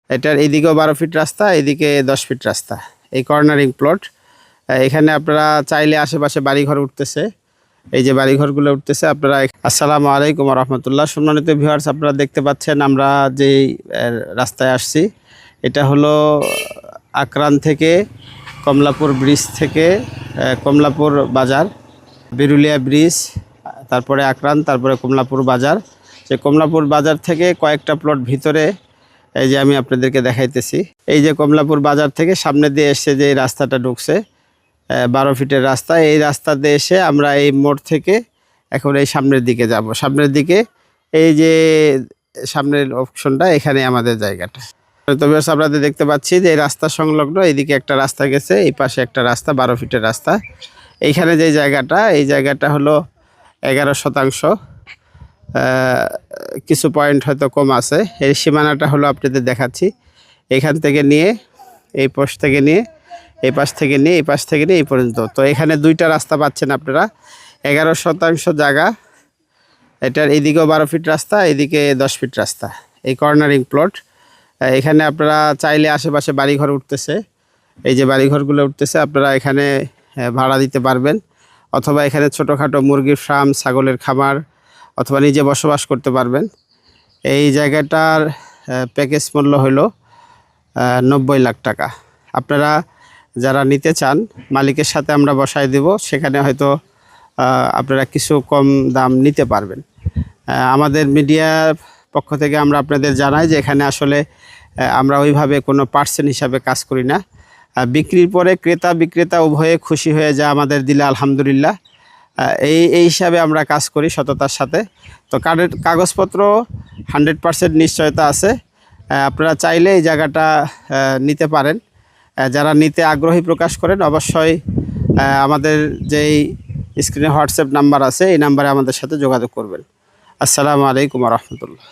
এটার এইদিকেও 12 ফিট রাস্তা, এদিকে 10 ফিট রাস্তা, এই কর্নারিং প্লট। এখানে আপনারা চাইলে আশেপাশে বাড়িঘর উঠতেছে, এই যে বাড়িঘরগুলো উঠতেছে আপনারা। আসসালামু আলাইকুম রহমতুল্লাহ। সম্মানিত ভিউয়ার্স, আপনারা দেখতে পাচ্ছেন আমরা যেই রাস্তায় আসছি এটা হলো আকরান থেকে কমলাপুর ব্রিজ থেকে কমলাপুর বাজার, বিরুলিয়া ব্রিজ, তারপরে আকরান, তারপরে কমলাপুর বাজার। যে কমলাপুর বাজার থেকে কয়েকটা প্লট ভিতরে এই যে আমি আপনাদেরকে দেখাইতেছি। এই যে কমলাপুর বাজার থেকে সামনে দিয়ে এসে যে রাস্তাটা ঢুকছে 12 ফিটের রাস্তা, এই রাস্তা দিয়ে এসে আমরা এই মোড় থেকে এখন এই সামনের দিকে যাব। সামনের দিকে এই যে সামনের অপশনটা, এখানে আমাদের জায়গাটা। তবে আপনাদের দেখতে পাচ্ছি যে এই রাস্তা সংলগ্ন এইদিকে একটা রাস্তা গেছে, এই পাশে একটা রাস্তা 12 ফিটের রাস্তা। এইখানে যে জায়গাটা, এই জায়গাটা হলো 11%, কিছু পয়েন্ট হয়তো কম আছে। এর সীমানাটা হলো আপনাদের দেখাচ্ছি, এখান থেকে নিয়ে এই পাশ থেকে নিয়ে এই পাশ থেকে নিয়ে এই পাশ থেকে নিয়ে এই পর্যন্ত। তো এখানে দুইটা রাস্তা পাচ্ছেন আপনারা, 11% জায়গা। এটার এইদিকেও 12 ফিট রাস্তা, এইদিকে 10 ফিট রাস্তা, এই কর্নারিং প্লট। এখানে আপনারা চাইলে আশেপাশে বাড়িঘর উঠতেছে, এই যে বাড়িঘরগুলো উঠতেছে আপনারা এখানে ভাড়া দিতে পারবেন, অথবা এখানে ছোটোখাটো মুরগির ফার্ম, ছাগলের খামার, অথবা নিজে বসবাস করতে পারবেন। এই জায়গাটার প্যাকেজ মূল্য হলো 90 লাখ টাকা। আপনারা যারা নিতে চান মালিকের সাথে আমরা বসায় দেব, সেখানে হয়তো আপনারা কিছু কম দাম নিতে পারবেন। আমাদের মিডিয়ার পক্ষ থেকে আমরা আপনাদের জানাই যে এখানে আসলে আমরা ওইভাবে কোনো পার্সেন্ট হিসাবে কাজ করি না। বিক্রির পরে ক্রেতা বিক্রেতা উভয়ে খুশি হয়ে যায় আমাদের দিলে আলহামদুলিল্লাহ, এই হিসাবে আমরা কাজ করি সততার সাথে। তো কাগজপত্র 100% নিশ্চয়তা আছে। আপনারা চাইলে এই জায়গাটা নিতে পারেন। যারা নিতে আগ্রহী প্রকাশ করেন অবশ্যই আমাদের যেই স্ক্রিনে হোয়াটসঅ্যাপ নাম্বার আছে এই নাম্বারে আমাদের সাথে যোগাযোগ করবেন। আসসালামু আলাইকুম রহমতুল্লাহ।